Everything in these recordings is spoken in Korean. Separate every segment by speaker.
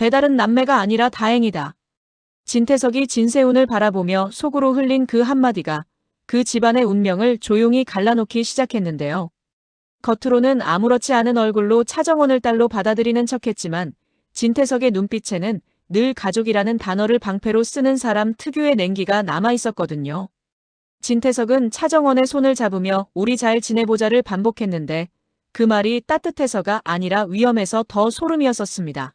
Speaker 1: 배다른 남매가 아니라 다행이다. 진태석이 진세훈을 바라보며 속으로 흘린 그 한마디가 그 집안의 운명을 조용히 갈라놓기 시작했는데요. 겉으로는 아무렇지 않은 얼굴로 차정원을 딸로 받아들이는 척했지만 진태석의 눈빛에는 늘 가족이라는 단어를 방패로 쓰는 사람 특유의 냉기가 남아있었거든요. 진태석은 차정원의 손을 잡으며 우리 잘 지내보자를 반복했는데 그 말이 따뜻해서가 아니라 위험해서 더 소름이었었습니다.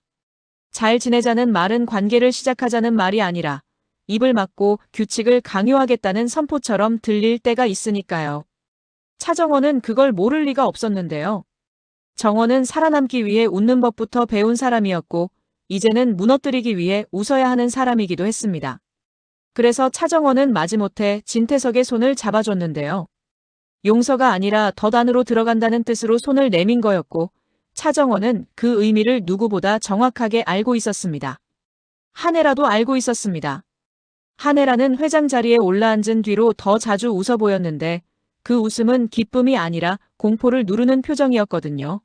Speaker 1: 잘 지내자는 말은 관계를 시작하자는 말이 아니라 입을 막고 규칙을 강요하겠다는 선포처럼 들릴 때가 있으니까요. 차정원은 그걸 모를 리가 없었는데요. 정원은 살아남기 위해 웃는 법부터 배운 사람이었고 이제는 무너뜨리기 위해 웃어야 하는 사람이기도 했습니다. 그래서 차정원은 마지못해 진태석의 손을 잡아줬는데요. 용서가 아니라 덫 안으로 들어간다는 뜻으로 손을 내민 거였고 차정원은 그 의미를 누구보다 정확하게 알고 있었습니다. 한혜라도 알고 있었습니다. 한혜라는 회장 자리에 올라앉은 뒤로 더 자주 웃어 보였는데 그 웃음은 기쁨이 아니라 공포를 누르는 표정이었거든요.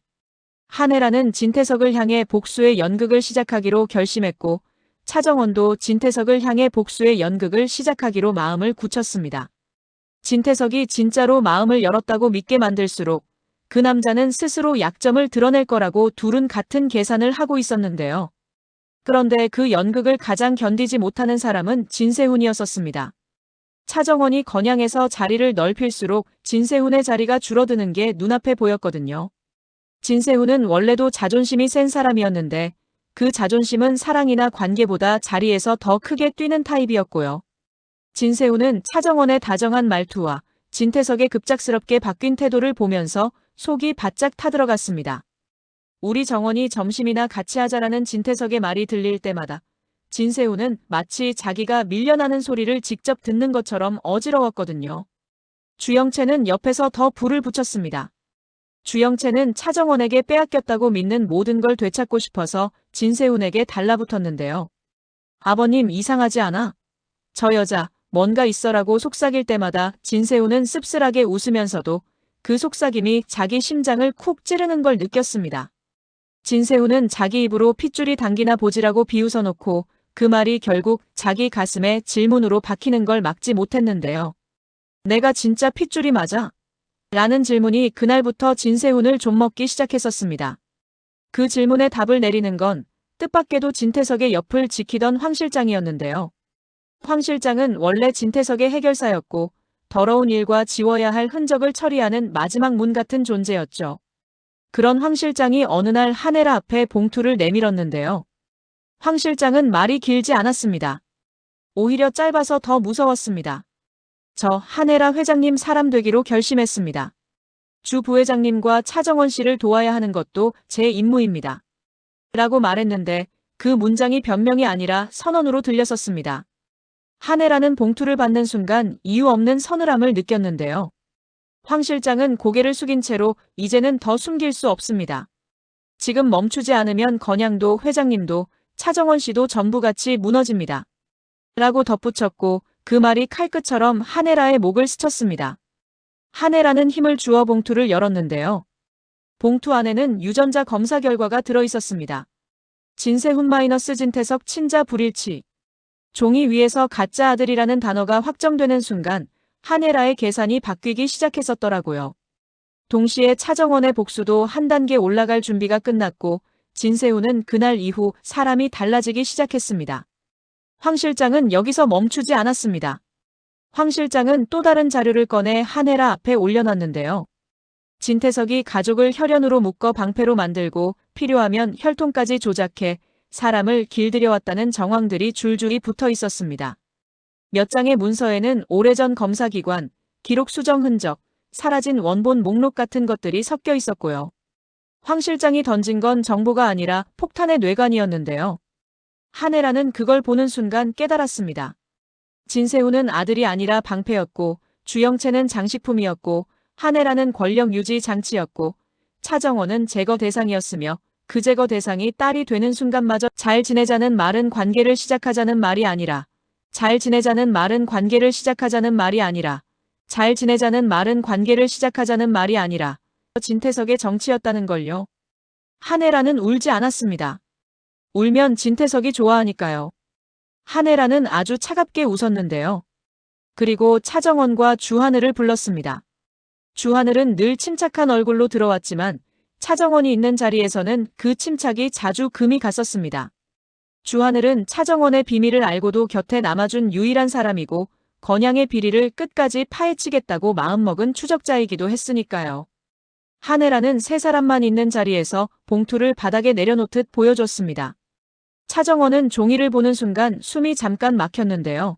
Speaker 1: 한혜라는 진태석을 향해 복수의 연극을 시작하기로 결심했고 차정원도 진태석을 향해 복수의 연극을 시작하기로 마음을 굳혔습니다. 진태석이 진짜로 마음을 열었다고 믿게 만들수록 그 남자는 스스로 약점을 드러낼 거라고 둘은 같은 계산을 하고 있었는데요. 그런데 그 연극을 가장 견디지 못하는 사람은 진세훈이었었습니다. 차정원이 건양해서 자리를 넓힐수록 진세훈의 자리가 줄어드는 게 눈앞에 보였거든요. 진세훈은 원래도 자존심이 센 사람이었는데 그 자존심은 사랑이나 관계보다 자리에서 더 크게 뛰는 타입이었고요. 진세훈은 차정원의 다정한 말투와 진태석의 급작스럽게 바뀐 태도를 보면서 속이 바짝 타들어갔습니다. 우리 정원이 점심이나 같이 하자라는 진태석의 말이 들릴 때마다 진세훈은 마치 자기가 밀려나는 소리를 직접 듣는 것처럼 어지러웠거든요. 주영채는 옆에서 더 불을 붙였습니다. 주영채는 차정원에게 빼앗겼다고 믿는 모든 걸 되찾고 싶어서 진세훈에게 달라붙었는데요. 아버님 이상하지 않아? 저 여자 뭔가 있어라고 속삭일 때마다 진세훈은 씁쓸하게 웃으면서도 그 속삭임이 자기 심장을 쿡 찌르는 걸 느꼈습니다. 진세훈은 자기 입으로 핏줄이 당기나 보지라고 비웃어놓고 그 말이 결국 자기 가슴에 질문으로 박히는 걸 막지 못했는데요. 내가 진짜 핏줄이 맞아? 라는 질문이 그날부터 진세훈을 좀먹기 시작했었습니다. 그 질문에 답을 내리는 건 뜻밖에도 진태석의 옆을 지키던 황 실장이었는데요. 황 실장은 원래 진태석의 해결사였고 더러운 일과 지워야 할 흔적을 처리하는 마지막 문 같은 존재였죠. 그런 황 실장이 어느 날 한혜라 앞에 봉투를 내밀었는데요. 황 실장은 말이 길지 않았습니다. 오히려 짧아서 더 무서웠습니다. 저 한혜라 회장님 사람 되기로 결심했습니다. 주 부회장님과 차정원 씨를 도와야 하는 것도 제 임무입니다. 라고 말했는데 그 문장이 변명이 아니라 선언으로 들렸었습니다. 한혜라는 봉투를 받는 순간 이유 없는 서늘함을 느꼈는데요. 황 실장은 고개를 숙인 채로 이제는 더 숨길 수 없습니다. 지금 멈추지 않으면 건양도 회장님도 차정원 씨도 전부 같이 무너집니다. 라고 덧붙였고 그 말이 칼끝처럼 한혜라의 목을 스쳤습니다. 한혜라는 힘을 주어 봉투를 열었는데요. 봉투 안에는 유전자 검사 결과가 들어있었습니다. 진세훈 마이너스 진태석 친자 불일치. 종이 위에서 가짜 아들이라는 단어가 확정되는 순간 한혜라의 계산이 바뀌기 시작했었더라고요. 동시에 차정원의 복수도 한 단계 올라갈 준비가 끝났고 진세훈은 그날 이후 사람이 달라지기 시작했습니다. 황 실장은 여기서 멈추지 않았습니다. 황 실장은 또 다른 자료를 꺼내 한혜라 앞에 올려놨는데요. 진태석이 가족을 혈연으로 묶어 방패로 만들고 필요하면 혈통까지 조작해 사람을 길들여왔다는 정황들이 줄줄이 붙어 있었습니다. 몇 장의 문서에는 오래전 검사기관, 기록 수정 흔적, 사라진 원본 목록 같은 것들이 섞여 있었고요. 황 실장이 던진 건 정보가 아니라 폭탄의 뇌관이었는데요. 한혜라는 그걸 보는 순간 깨달았습니다. 진세훈은 아들이 아니라 방패였고 주영채는 장식품이었고 한혜라는 권력 유지 장치였고 차정원은 제거 대상이었으며 그 제거 대상이 딸이 되는 순간마저 잘 지내자는 말은 관계를 시작하자는 말이 아니라 잘 지내자는 말은 관계를 시작하자는 말이 아니라 잘 지내자는 말은 관계를 시작하자는 말이 아니라 진태석의 정치였다는 걸요. 한혜라는 울지 않았습니다. 울면 진태석이 좋아하니까요. 한혜라는 아주 차갑게 웃었는데요. 그리고 차정원과 주하늘을 불렀습니다. 주하늘은 늘 침착한 얼굴로 들어왔지만 차정원이 있는 자리에서는 그 침착이 자주 금이 갔었습니다. 주하늘은 차정원의 비밀을 알고도 곁에 남아준 유일한 사람이고 건양의 비리를 끝까지 파헤치겠다고 마음먹은 추적자이기도 했으니까요. 한혜라는 세 사람만 있는 자리에서 봉투를 바닥에 내려놓듯 보여줬습니다. 차정원은 종이를 보는 순간 숨이 잠깐 막혔는데요.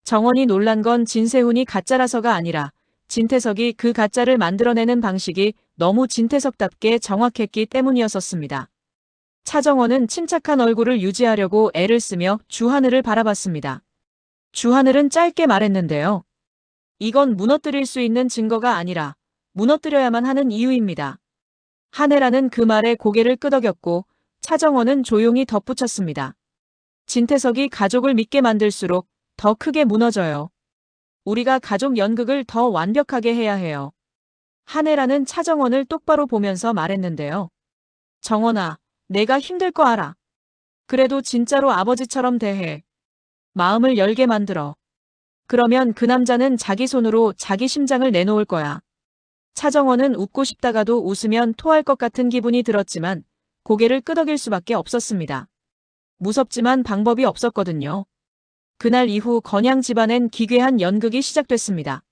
Speaker 1: 정원이 놀란 건 진세훈이 가짜라서가 아니라 진태석이 그 가짜를 만들어내는 방식이 너무 진태석답게 정확했기 때문이었었습니다. 차정원은 침착한 얼굴을 유지하려고 애를 쓰며 주하늘을 바라봤습니다. 주하늘은 짧게 말했는데요. 이건 무너뜨릴 수 있는 증거가 아니라 무너뜨려야만 하는 이유입니다. 한혜라는 그 말에 고개를 끄덕였고 차정원은 조용히 덧붙였습니다. 진태석이 가족을 믿게 만들수록 더 크게 무너져요. 우리가 가족 연극을 더 완벽하게 해야 해요. 한혜라는 차정원을 똑바로 보면서 말했는데요. 정원아, 내가 힘들 거 알아. 그래도 진짜로 아버지처럼 대해. 마음을 열게 만들어. 그러면 그 남자는 자기 손으로 자기 심장을 내놓을 거야. 차정원은 웃고 싶다가도 웃으면 토할 것 같은 기분이 들었지만 고개를 끄덕일 수밖에 없었습니다. 무섭지만 방법이 없었거든요. 그날 이후 건양 집안엔 기괴한 연극이 시작됐습니다.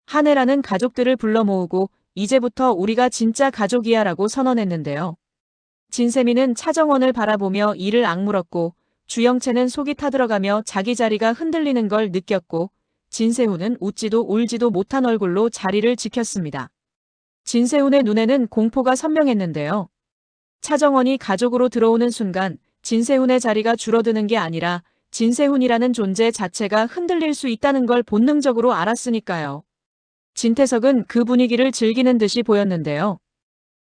Speaker 1: 한혜라는 가족들을 불러 모으고 이제부터 우리가 진짜 가족이야 라고 선언했는데요. 진세미는 차정원을 바라보며 이를 악물었고 주영채는 속이 타들어가며 자기 자리가 흔들리는 걸 느꼈고 진세훈은 웃지도 울지도 못한 얼굴로 자리를 지켰습니다. 진세훈의 눈에는 공포가 선명했는데요. 차정원이 가족으로 들어오는 순간 진세훈의 자리가 줄어드는 게 아니라 진세훈이라는 존재 자체가 흔들릴 수 있다는 걸 본능적으로 알았으니까요. 진태석은 그 분위기를 즐기는 듯이 보였는데요.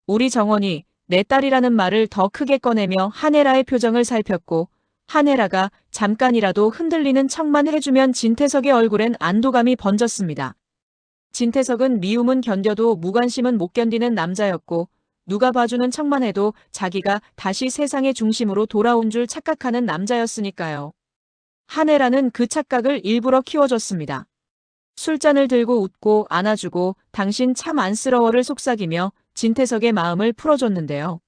Speaker 1: 우리 정원이 내 딸이라는 말을 더 크게 꺼내며 한혜라의 표정을 살폈고 한혜라가 잠깐이라도 흔들리는 척만 해주면 진태석의 얼굴엔 안도감이 번졌습니다. 진태석은 미움은 견뎌도 무관심은 못 견디는 남자였고 누가 봐주는 척만 해도 자기가 다시 세상의 중심으로 돌아온 줄 착각하는 남자였으니까요. 한혜라는 그 착각을 일부러 키워줬습니다. 술잔을 들고 웃고 안아주고 당신 참 안쓰러워를 속삭이며 진태석의 마음을 풀어줬는데요.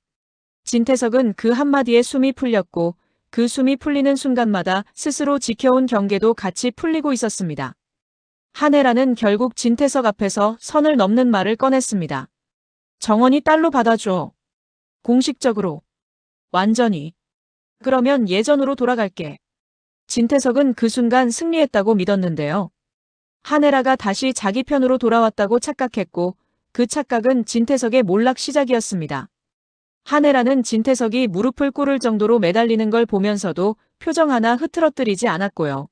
Speaker 1: 진태석은 그 한마디에 숨이 풀렸고 그 숨이 풀리는 순간마다 스스로 지켜온 경계도 같이 풀리고 있었습니다. 한혜라는 결국 진태석 앞에서 선을 넘는 말을 꺼냈습니다. 정원이 딸로 받아줘. 공식적으로. 완전히. 그러면 예전으로 돌아갈게. 진태석은 그 순간 승리했다고 믿었는데요. 한혜라가 다시 자기 편으로 돌아왔다고 착각했고 그 착각은 진태석의 몰락 시작이었습니다. 한혜라는 진태석이 무릎을 꿇을 정도로 매달리는 걸 보면서도 표정 하나 흐트러뜨리지 않았고요.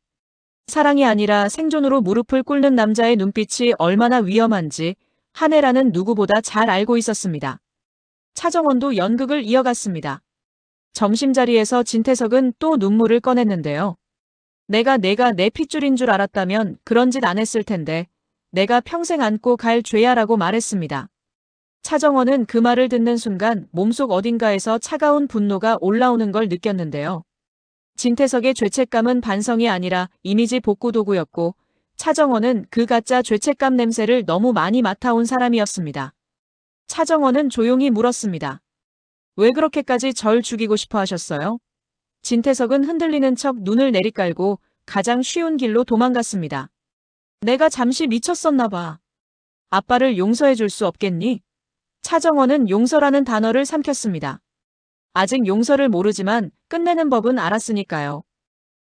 Speaker 1: 사랑이 아니라 생존으로 무릎을 꿇는 남자의 눈빛이 얼마나 위험한지 한혜라는 누구보다 잘 알고 있었습니다. 차정원도 연극을 이어갔습니다. 점심자리에서 진태석은 또 눈물을 꺼냈는데요. 내가 내 핏줄인 줄 알았다면 그런 짓 안 했을 텐데 내가 평생 안고 갈 죄야라고 말했습니다. 차정원은 그 말을 듣는 순간 몸속 어딘가에서 차가운 분노가 올라오는 걸 느꼈는데요. 진태석의 죄책감은 반성이 아니라 이미지 복구 도구였고 차정원은 그 가짜 죄책감 냄새를 너무 많이 맡아온 사람이었습니다. 차정원은 조용히 물었습니다. 왜 그렇게까지 절 죽이고 싶어 하셨어요? 진태석은 흔들리는 척 눈을 내리깔고 가장 쉬운 길로 도망갔습니다. 내가 잠시 미쳤었나 봐. 아빠를 용서해 줄 수 없겠니? 차정원은 용서라는 단어를 삼켰습니다. 아직 용서를 모르지만 끝내는 법은 알았으니까요.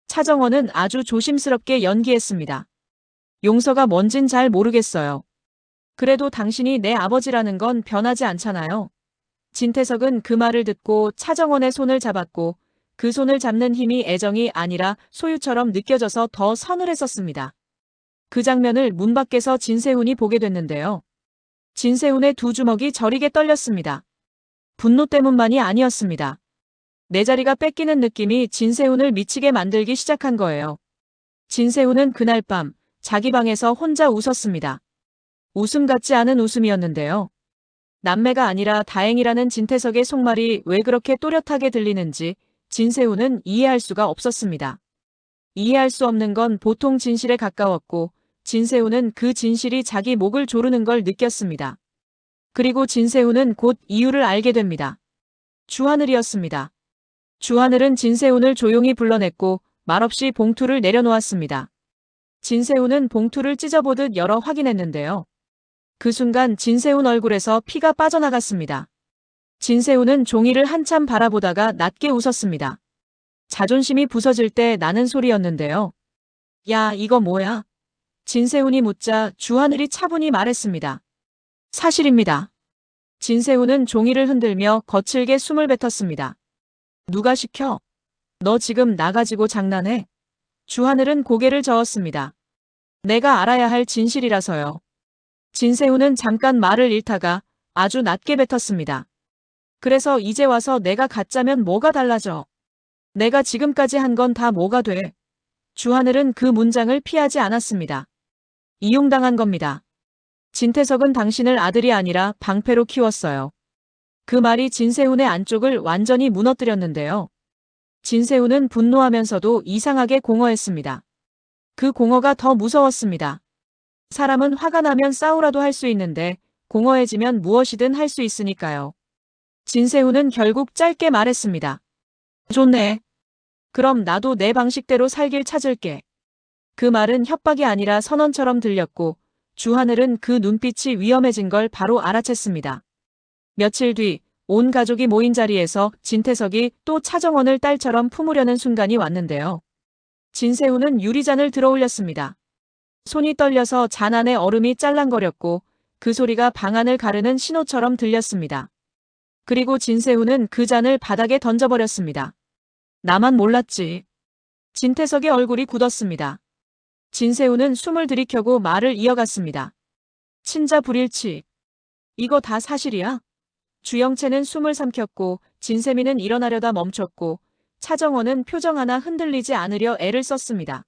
Speaker 1: 차정원은 아주 조심스럽게 연기했습니다. 용서가 뭔진 잘 모르겠어요. 그래도 당신이 내 아버지라는 건 변하지 않잖아요. 진태석은 그 말을 듣고 차정원의 손을 잡았고 그 손을 잡는 힘이 애정이 아니라 소유처럼 느껴져서 더 서늘했었습니다. 그 장면을 문 밖에서 진세훈이 보게 됐는데요. 진세훈의 두 주먹이 저리게 떨렸습니다. 분노 때문만이 아니었습니다. 내 자리가 뺏기는 느낌이 진세훈을 미치게 만들기 시작한 거예요. 진세훈은 그날 밤 자기 방에서 혼자 웃었습니다. 웃음 같지 않은 웃음이었는데요. 남매가 아니라 다행이라는 진태석의 속말이 왜 그렇게 또렷하게 들리는지 진세훈은 이해할 수가 없었습니다. 이해할 수 없는 건 보통 진실에 가까웠고 진세훈은 그 진실이 자기 목을 조르는 걸 느꼈습니다. 그리고 진세훈은 곧 이유를 알게 됩니다. 주하늘이었습니다. 주하늘은 진세훈을 조용히 불러냈고 말없이 봉투를 내려놓았습니다. 진세훈은 봉투를 찢어보듯 열어 확인했는데요. 그 순간 진세훈 얼굴에서 피가 빠져나갔습니다. 진세훈은 종이를 한참 바라보다가 낮게 웃었습니다. 자존심이 부서질 때 나는 소리였는데요. 야, 이거 뭐야? 진세훈이 묻자 주하늘이 차분히 말했습니다. 사실입니다. 진세훈은 종이를 흔들며 거칠게 숨을 뱉었습니다. 누가 시켜? 너 지금 나 가지고 장난해? 주하늘은 고개를 저었습니다. 내가 알아야 할 진실이라서요. 진세훈은 잠깐 말을 잃다가 아주 낮게 뱉었습니다. 그래서 이제 와서 내가 가짜면 뭐가 달라져? 내가 지금까지 한 건 다 뭐가 돼? 주하늘은 그 문장을 피하지 않았습니다. 이용당한 겁니다. 진태석은 당신을 아들이 아니라 방패로 키웠어요. 그 말이 진세훈의 안쪽을 완전히 무너뜨렸는데요. 진세훈은 분노하면서도 이상하게 공허했습니다. 그 공허가 더 무서웠습니다. 사람은 화가 나면 싸우라도 할 수 있는데 공허해지면 무엇이든 할 수 있으니까요. 진세훈은 결국 짧게 말했습니다. 좋네. 그럼 나도 내 방식대로 살길 찾을게. 그 말은 협박이 아니라 선언처럼 들렸고 주하늘은 그 눈빛이 위험해진 걸 바로 알아챘습니다. 며칠 뒤 온 가족이 모인 자리에서 진태석이 또 차정원을 딸처럼 품으려는 순간이 왔는데요. 진세훈은 유리잔을 들어올렸습니다. 손이 떨려서 잔 안에 얼음이 짤랑거렸고 그 소리가 방 안을 가르는 신호처럼 들렸습니다. 그리고 진세훈은 그 잔을 바닥에 던져버렸습니다. 나만 몰랐지. 진태석의 얼굴이 굳었습니다. 진세훈은 숨을 들이켜고 말을 이어갔습니다. 친자 불일치. 이거 다 사실이야? 주영채는 숨을 삼켰고 진세민은 일어나려다 멈췄고 차정원은 표정 하나 흔들리지 않으려 애를 썼습니다.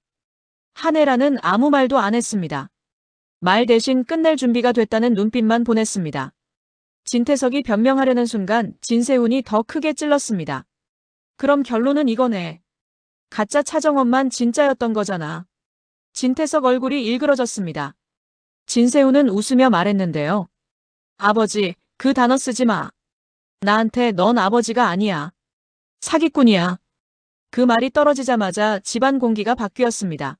Speaker 1: 한혜라는 아무 말도 안 했습니다. 말 대신 끝낼 준비가 됐다는 눈빛만 보냈습니다. 진태석이 변명하려는 순간 진세훈이 더 크게 찔렀습니다. 그럼 결론은 이거네. 가짜 차정원만 진짜였던 거잖아. 진태석 얼굴이 일그러졌습니다. 진세훈은 웃으며 말했는데요. 아버지, 그 단어 쓰지 마. 나한테 넌 아버지가 아니야. 사기꾼이야. 그 말이 떨어지자마자 집안 공기가 바뀌었습니다.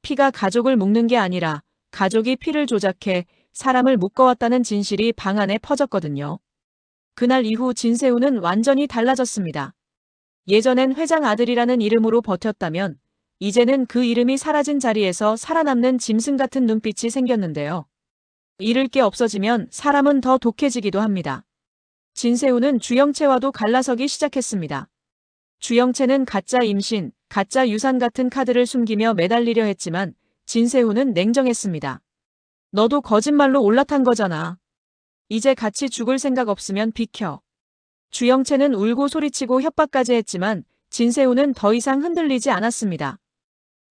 Speaker 1: 피가 가족을 묶는 게 아니라 가족이 피를 조작해 사람을 묶어왔다는 진실이 방 안에 퍼졌거든요. 그날 이후 진세훈은 완전히 달라졌습니다. 예전엔 회장 아들이라는 이름으로 버텼다면 이제는 그 이름이 사라진 자리에서 살아남는 짐승 같은 눈빛이 생겼는데요. 잃을 게 없어지면 사람은 더 독해지기도 합니다. 진세훈은 주영채와도 갈라서기 시작했습니다. 주영채는 가짜 임신, 가짜 유산 같은 카드를 숨기며 매달리려 했지만 진세훈은 냉정했습니다. 너도 거짓말로 올라탄 거잖아. 이제 같이 죽을 생각 없으면 비켜. 주영채는 울고 소리치고 협박까지 했지만 진세훈은 더 이상 흔들리지 않았습니다.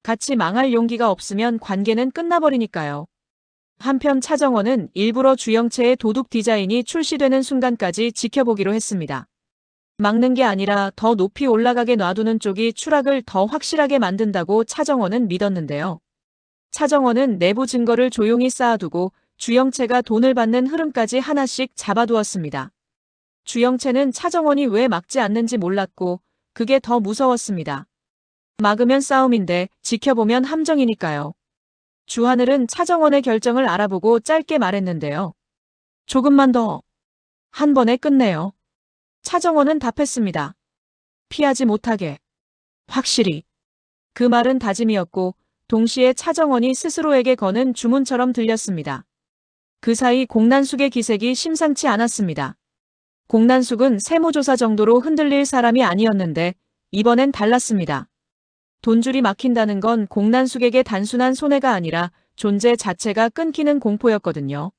Speaker 1: 같이 망할 용기가 없으면 관계는 끝나버리니까요. 한편 차정원은 일부러 주영채의 도둑 디자인이 출시되는 순간까지 지켜보기로 했습니다. 막는 게 아니라 더 높이 올라가게 놔두는 쪽이 추락을 더 확실하게 만든다고 차정원은 믿었는데요. 차정원은 내부 증거를 조용히 쌓아두고 주영채가 돈을 받는 흐름까지 하나씩 잡아두었습니다. 주영채는 차정원이 왜 막지 않는지 몰랐고 그게 더 무서웠습니다. 막으면 싸움인데 지켜보면 함정이니까요. 주하늘은 차정원의 결정을 알아보고 짧게 말했는데요. 조금만 더. 한 번에 끝내요. 차정원은 답했습니다. 피하지 못하게. 확실히. 그 말은 다짐이었고 동시에 차정원이 스스로에게 거는 주문처럼 들렸습니다. 그 사이 공난숙의 기색이 심상치 않았습니다. 공난숙은 세무조사 정도로 흔들릴 사람이 아니었는데 이번엔 달랐습니다. 돈줄이 막힌다는 건 공난숙에게 단순한 손해가 아니라 존재 자체가 끊기는 공포였거든요.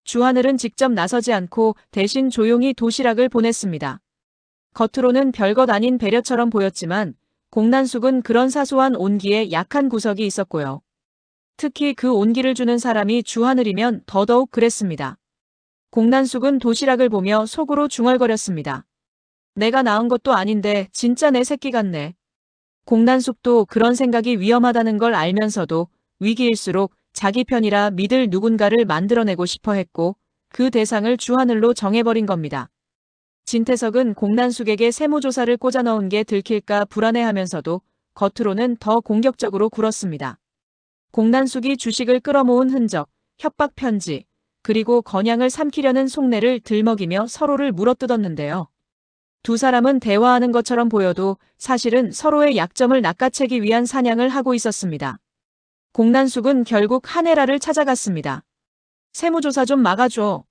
Speaker 1: 주하늘은 직접 나서지 않고 대신 조용히 도시락을 보냈습니다. 겉으로는 별것 아닌 배려처럼 보였지만 공난숙은 그런 사소한 온기에 약한 구석이 있었고요. 특히 그 온기를 주는 사람이 주하늘이면 더더욱 그랬습니다. 공난숙은 도시락을 보며 속으로 중얼거렸습니다. 내가 낳은 것도 아닌데 진짜 내 새끼 같네. 공난숙도 그런 생각이 위험하다는 걸 알면서도 위기일수록 자기 편이라 믿을 누군가를 만들어내고 싶어 했고 그 대상을 주하늘로 정해버린 겁니다. 진태석은 공난숙에게 세무조사를 꽂아 넣은 게 들킬까 불안해하면서도 겉으로는 더 공격적으로 굴었습니다. 공난숙이 주식을 끌어모은 흔적, 협박 편지, 그리고 건양을 삼키려는 속내를 들먹이며 서로를 물어뜯었는데요. 두 사람은 대화하는 것처럼 보여도 사실은 서로의 약점을 낚아채기 위한 사냥을 하고 있었습니다. 공난숙은 결국 한혜라를 찾아갔습니다. 세무조사 좀 막아줘.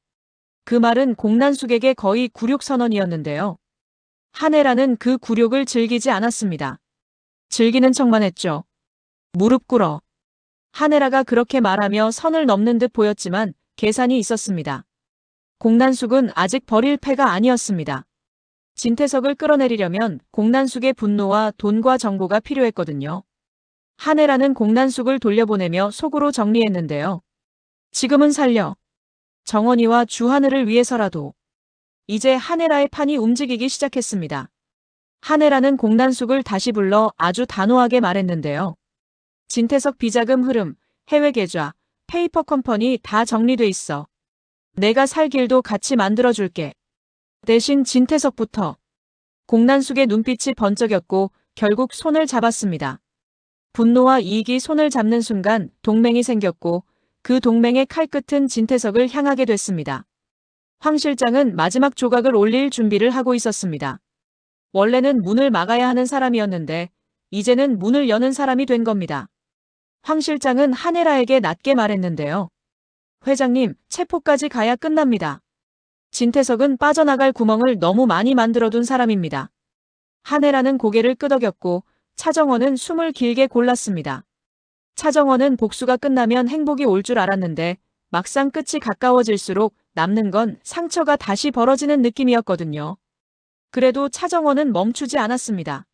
Speaker 1: 그 말은 공난숙에게 거의 굴욕 선언이었는데요. 한혜라는 그 굴욕을 즐기지 않았습니다. 즐기는 척만 했죠. 무릎 꿇어. 한혜라가 그렇게 말하며 선을 넘는 듯 보였지만 계산이 있었습니다. 공난숙은 아직 버릴 패가 아니었습니다. 진태석을 끌어내리려면 공난숙의 분노와 돈과 정보가 필요했거든요. 한혜라는 공난숙을 돌려보내며 속으로 정리했는데요. 지금은 살려. 정원이와 주하늘을 위해서라도. 이제 한혜라의 판이 움직이기 시작했습니다. 한혜라는 공난숙을 다시 불러 아주 단호하게 말했는데요. 진태석 비자금 흐름, 해외 계좌, 페이퍼 컴퍼니 다 정리돼 있어. 내가 살 길도 같이 만들어줄게. 대신 진태석부터. 공난숙의 눈빛이 번쩍였고 결국 손을 잡았습니다. 분노와 이익이 손을 잡는 순간 동맹이 생겼고 그 동맹의 칼끝은 진태석을 향하게 됐습니다. 황 실장은 마지막 조각을 올릴 준비를 하고 있었습니다. 원래는 문을 막아야 하는 사람이었는데 이제는 문을 여는 사람이 된 겁니다. 황 실장은 한혜라에게 낮게 말했는데요. 회장님, 체포까지 가야 끝납니다. 진태석은 빠져나갈 구멍을 너무 많이 만들어둔 사람입니다. 한혜라는 고개를 끄덕였고 차정원은 숨을 길게 골랐습니다. 차정원은 복수가 끝나면 행복이 올 줄 알았는데 막상 끝이 가까워질수록 남는 건 상처가 다시 벌어지는 느낌이었거든요. 그래도 차정원은 멈추지 않았습니다.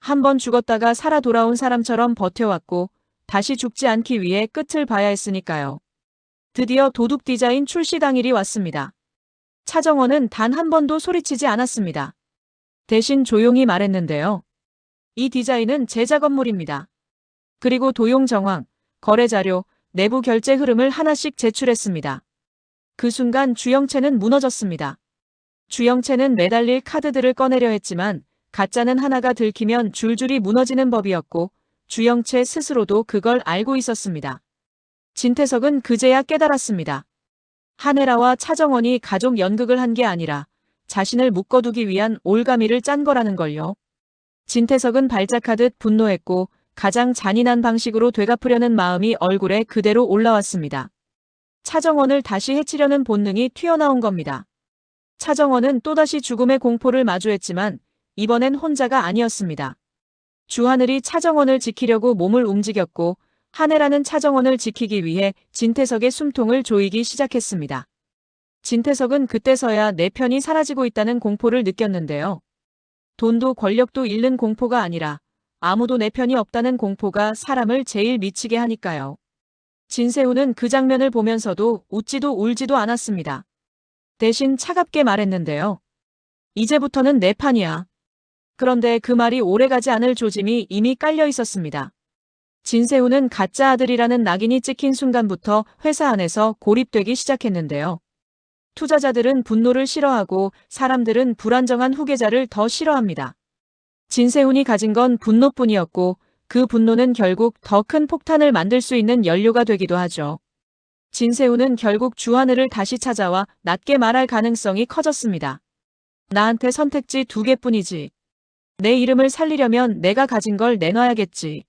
Speaker 1: 한 번 죽었다가 살아 돌아온 사람처럼 버텨왔고 다시 죽지 않기 위해 끝을 봐야 했으니까요. 드디어 도둑 디자인 출시 당일이 왔습니다. 차정원은 단 한 번도 소리치지 않았습니다. 대신 조용히 말했는데요. 이 디자인은 제 작업물입니다. 그리고 도용 정황, 거래 자료, 내부 결제 흐름을 하나씩 제출했습니다. 그 순간 주영채는 무너졌습니다. 주영채는 매달릴 카드들을 꺼내려 했지만 가짜는 하나가 들키면 줄줄이 무너지는 법이었고 주영채 스스로도 그걸 알고 있었습니다. 진태석은 그제야 깨달았습니다. 한혜라와 차정원이 가족 연극을 한 게 아니라 자신을 묶어두기 위한 올가미를 짠 거라는 걸요. 진태석은 발작하듯 분노했고 가장 잔인한 방식으로 되갚으려는 마음이 얼굴에 그대로 올라왔습니다. 차정원을 다시 해치려는 본능이 튀어나온 겁니다. 차정원은 또다시 죽음의 공포를 마주했지만 이번엔 혼자가 아니었습니다. 주하늘이 차정원을 지키려고 몸을 움직였고 한혜라는 차정원을 지키기 위해 진태석의 숨통을 조이기 시작했습니다. 진태석은 그때서야 내 편이 사라지고 있다는 공포를 느꼈는데요. 돈도 권력도 잃는 공포가 아니라 아무도 내 편이 없다는 공포가 사람을 제일 미치게 하니까요. 진세우는 그 장면을 보면서도 웃지도 울지도 않았습니다. 대신 차갑게 말했는데요. 이제부터는 내 판이야. 그런데 그 말이 오래가지 않을 조짐이 이미 깔려 있었습니다. 진세우는 가짜 아들이라는 낙인이 찍힌 순간부터 회사 안에서 고립되기 시작했는데요. 투자자들은 분노를 싫어하고 사람들은 불안정한 후계자를 더 싫어합니다. 진세훈이 가진 건 분노뿐이었고 그 분노는 결국 더 큰 폭탄을 만들 수 있는 연료가 되기도 하죠. 진세훈은 결국 주하늘을 다시 찾아와 낮게 말할 가능성이 커졌습니다. 나한테 선택지 2개뿐이지. 내 이름을 살리려면 내가 가진 걸 내놔야겠지.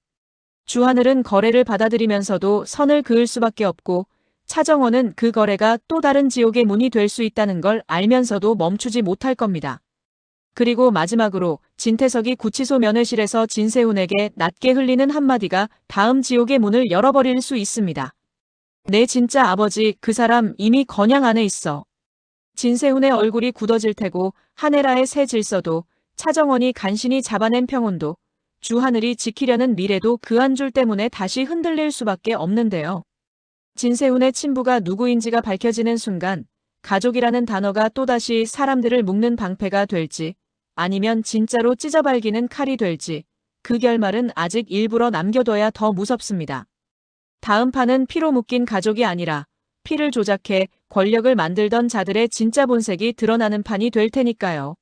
Speaker 1: 주하늘은 거래를 받아들이면서도 선을 그을 수밖에 없고 차정원은 그 거래가 또 다른 지옥의 문이 될 수 있다는 걸 알면서도 멈추지 못할 겁니다. 그리고 마지막으로 진태석이 구치소 면회실에서 진세훈에게 낮게 흘리는 한마디가 다음 지옥의 문을 열어버릴 수 있습니다. 내 진짜 아버지 그 사람 이미 건양 안에 있어. 진세훈의 얼굴이 굳어질 테고 한혜라의 새 질서도 차정원이 간신히 잡아낸 평온도 주하늘이 지키려는 미래도 그 한 줄 때문에 다시 흔들릴 수밖에 없는데요. 진세훈의 친부가 누구인지가 밝혀지는 순간 가족이라는 단어가 또다시 사람들을 묶는 방패가 될지 아니면 진짜로 찢어발기는 칼이 될지, 그 결말은 아직 일부러 남겨둬야 더 무섭습니다. 다음 판은 피로 묶인 가족이 아니라 피를 조작해 권력을 만들던 자들의 진짜 본색이 드러나는 판이 될 테니까요.